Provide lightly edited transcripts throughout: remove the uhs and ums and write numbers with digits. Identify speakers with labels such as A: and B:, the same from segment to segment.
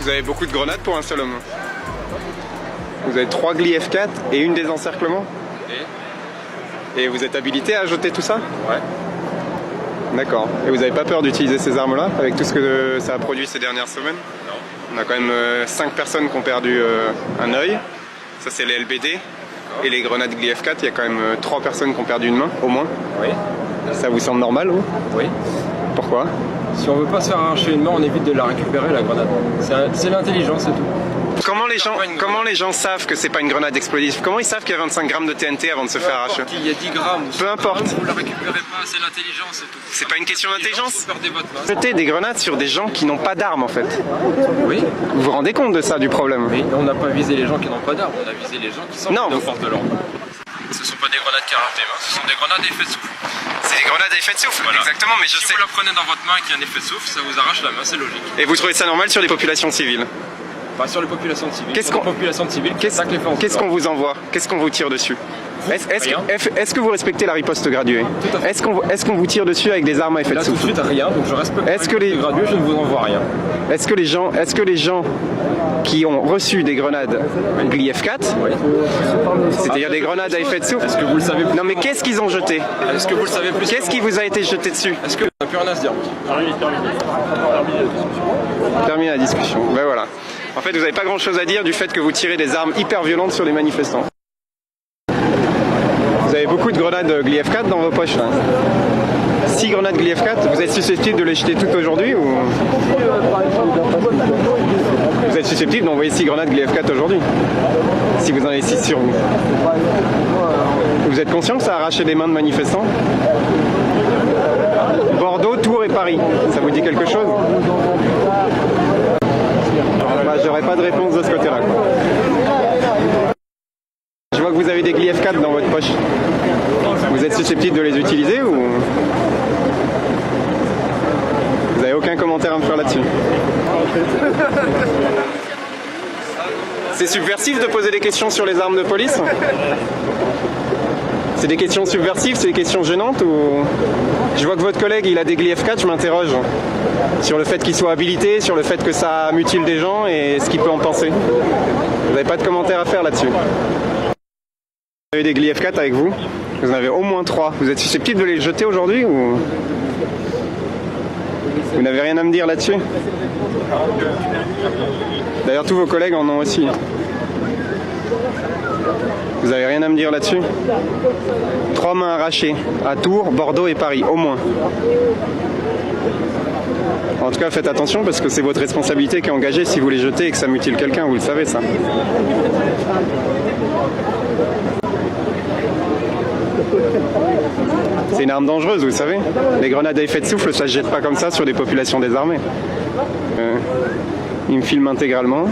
A: Vous avez beaucoup de grenades pour un seul homme. Vous avez 3 Gli F4 et une des encerclements. Et vous êtes habilité à jeter tout ça?
B: Ouais.
A: D'accord. Et vous n'avez pas peur d'utiliser ces armes-là avec tout ce que ça a produit ces dernières semaines?
B: Non.
A: On a quand même 5 personnes qui ont perdu un œil. Ça c'est les LBD. Et les grenades Gli F4, il y a quand même 3 personnes qui ont perdu une main, au moins.
B: Oui.
A: Ça vous semble normal, vous?
B: Oui.
A: Pourquoi?
B: Si on veut pas se faire arracher une main, on évite de la récupérer, la grenade. C'est l'intelligence, c'est tout.
A: Comment les gens savent que c'est pas une grenade explosive? Comment ils savent qu'il y a 25 grammes de TNT avant de se faire arracher?
B: Il y a 10 grammes.
A: Peu importe.
B: Vous la récupérez pas, c'est l'intelligence, c'est tout.
A: C'est pas une question d'intelligence?
B: Perdez votre main.
A: Jeter des grenades sur des gens qui n'ont pas d'armes en fait.
B: Oui.
A: Vous vous rendez compte de ça, du problème?
B: Mais on n'a pas visé les gens qui n'ont pas d'armes, on a visé les gens qui sont aux forces de l'ordre. Ce ne sont pas des grenades carabées, ce sont des grenades à effet de souffle.
A: C'est des grenades à effet de souffle, voilà. Exactement, mais je sais.
B: Si vous la prenez dans votre main qui a un effet de souffle, ça vous arrache la main, c'est logique.
A: Et vous trouvez ça normal sur les populations civiles?
B: Pas sur les populations civiles.
A: Qu'est-ce qu'on vous envoie? Qu'est-ce qu'on vous tire dessus? Est-ce que vous respectez la riposte graduée?
B: Tout à fait.
A: Est-ce qu'on vous tire dessus avec des armes à effet de souffle?
B: Tout de suite rien, donc je respecte la riposte graduée, je ne vous envoie rien.
A: Est-ce que les gens qui ont reçu des grenades Gli F4, oui, c'est-à-dire des grenades à effet de souffle,
B: est-ce que vous le savez?
A: Non mais qu'est-ce qu'ils ont jeté?
B: Est-ce que vous le savez plus?
A: Qu'est-ce qui vous a été jeté dessus?
B: Est-ce que vous n'avez plus rien à se dire?
A: Terminé la discussion. Ben voilà. En fait, vous n'avez pas grand-chose à dire du fait que vous tirez des armes hyper violentes sur les manifestants. Vous avez beaucoup de grenades Gli F4 dans vos poches là. 6 grenades Gli F4, vous êtes susceptible de les jeter toutes aujourd'hui ou... Vous êtes susceptible d'envoyer 6 grenades Gli F4 aujourd'hui? Si vous en avez 6 sur vous. Vous êtes conscient que ça a arraché des mains de manifestants? Bordeaux, Tours et Paris, ça vous dit quelque chose? Bah, j'aurais pas de réponse de ce côté-là. Je vois que vous avez des Gli F4 dans votre poche. Vous êtes susceptible de les utiliser ou... Vous n'avez aucun commentaire à me faire là-dessus? C'est subversif de poser des questions sur les armes de police? C'est des questions subversives, c'est des questions gênantes ou... Je vois que votre collègue il a des Gli F4, je m'interroge sur le fait qu'il soit habilité, sur le fait que ça mutile des gens et ce qu'il peut en penser. Vous n'avez pas de commentaire à faire là-dessus? Vous avez des Gli F4 avec vous? Vous en avez au moins 3. Vous êtes susceptible de les jeter aujourd'hui ou... Vous n'avez rien à me dire là-dessus? D'ailleurs tous vos collègues en ont aussi. Vous avez rien à me dire là-dessus? 3 mains arrachées à Tours, Bordeaux et Paris, au moins. En tout cas, faites attention parce que c'est votre responsabilité qui est engagée si vous les jetez et que ça mutile quelqu'un, vous le savez ça. C'est une arme dangereuse, vous savez. Les grenades à effet de souffle, ça se jette pas comme ça sur des populations désarmées. Il me filme intégralement.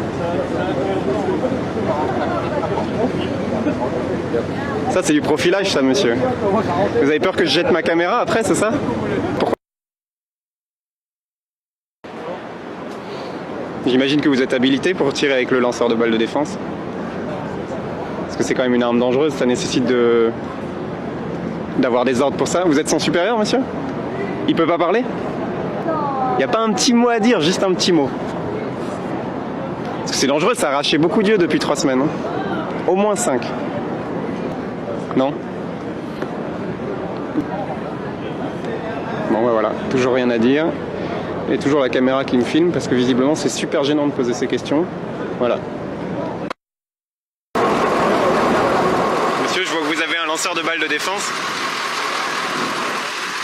A: Ça c'est du profilage ça monsieur. Vous avez peur que je jette ma caméra après, c'est ça? Pourquoi? J'imagine que vous êtes habilité pour tirer avec le lanceur de balles de défense. Parce que c'est quand même une arme dangereuse, ça nécessite d'avoir des ordres pour ça. Vous êtes son supérieur monsieur? Il peut pas parler? Il n'y a pas un petit mot à dire, juste un petit mot. Parce que c'est dangereux, ça a arraché beaucoup d'yeux depuis 3 semaines. Hein. Au moins 5. Non? Bon, ouais, voilà, toujours rien à dire. Et toujours la caméra qui me filme parce que visiblement c'est super gênant de poser ces questions. Voilà. Monsieur, je vois que vous avez un lanceur de balles de défense.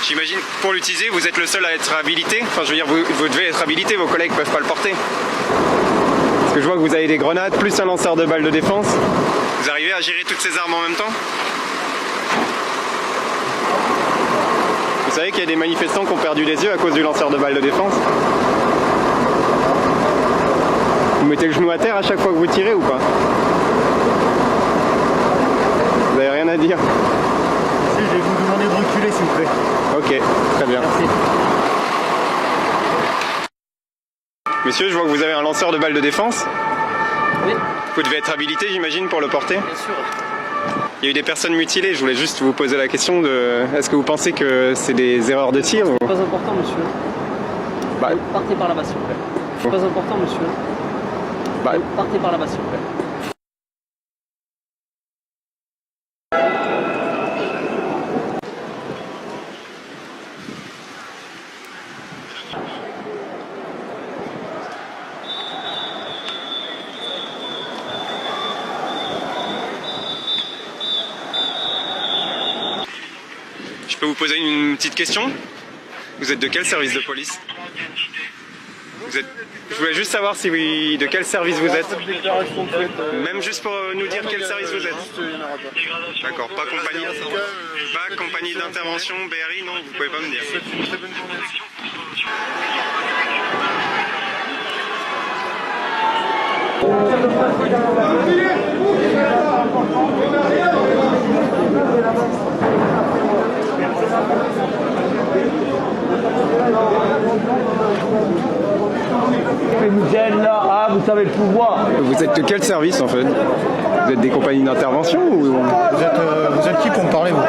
A: J'imagine, pour l'utiliser, vous êtes le seul à être habilité. Enfin, je veux dire, vous devez être habilité, vos collègues ne peuvent pas le porter. Parce que je vois que vous avez des grenades, plus un lanceur de balles de défense. Vous arrivez à gérer toutes ces armes en même temps? Vous savez qu'il y a des manifestants qui ont perdu les yeux à cause du lanceur de balles de défense? Vous mettez le genou à terre à chaque fois que vous tirez ou pas? Vous n'avez rien à dire?
C: Si, je vais vous demander de reculer s'il vous plaît.
A: Ok, très bien.
C: Merci.
A: Monsieur, je vois que vous avez un lanceur de balles de défense.
C: Oui.
A: Vous devez être habilité, j'imagine, pour le porter?
C: Bien sûr.
A: Il y a eu des personnes mutilées, je voulais juste vous poser la question de... Est-ce que vous pensez que c'est des erreurs de tir ou...
C: C'est pas important, monsieur.
A: Bah...
C: Partez par là-bas, s'il vous plaît. C'est pas important, monsieur.
A: Bah,
C: Partez par là-bas, s'il vous plaît.
A: je peux vous poser une petite question? Vous êtes de quel service de police? Je voulais juste savoir si oui, de quel service vous êtes. Même juste pour nous dire quel service vous êtes. D'accord, pas compagnie d'intervention, BRI, non, vous pouvez pas me dire.
C: Là, ah, vous savez le pouvoir.
A: Vous êtes de quel service en fait? Vous êtes des compagnies d'intervention ou...
C: Vous êtes qui pour me parler, vous?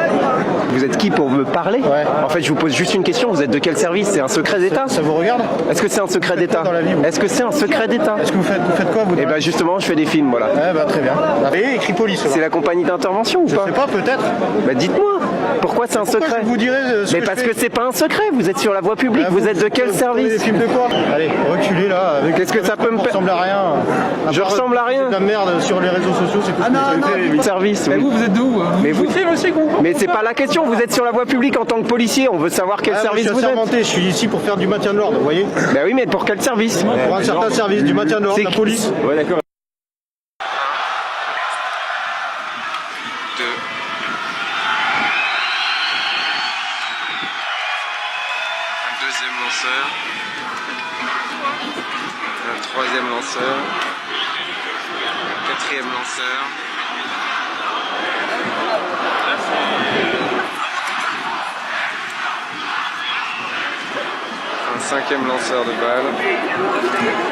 A: Vous êtes qui pour me parler?
C: Ouais.
A: En fait, je vous pose juste une question. Vous êtes de quel service? C'est un secret d'État?
C: Ça vous regarde?
A: Est-ce que c'est un secret d'État?
C: dans la vie, vous
A: Est-ce que c'est un secret d'État?
C: Est-ce que vous faites quoi, vous?
A: Eh ben justement, je fais des films, voilà.
C: Ouais, bah très bien. Et écrit police.
A: C'est la compagnie d'intervention ou
C: Je
A: pas?
C: sais pas, peut-être.
A: Bah dites-moi, pourquoi c'est un
C: Pourquoi
A: secret?
C: je vous dirai
A: Mais parce que c'est pas un secret, vous êtes sur la voie publique, vous êtes de quel
C: Des
A: service?
C: films de quoi? Allez, reculez là.
A: Qu'est-ce que ça peut me
C: Ça ressemble à rien.
A: Je ressemble à rien.
C: De la merde sur les réseaux sociaux, c'est tout ce que vous avez fait.
A: Service, oui.
D: Vous êtes d'où?
A: Mais vous
D: monsieur,
A: Mais c'est pas la question, vous êtes sur la voie publique en tant que policier, on veut savoir quel service
C: je suis
A: vous êtes.
C: assermenté, je suis ici pour faire du maintien de l'ordre, vous voyez?
A: Bah oui, mais pour quel service?
C: Pour un certain service, du maintien de l'ordre, la police.
A: Ouais, d'accord. 2. Un deuxième lanceur. Un troisième lanceur. Un quatrième lanceur. Un cinquième lanceur de balles.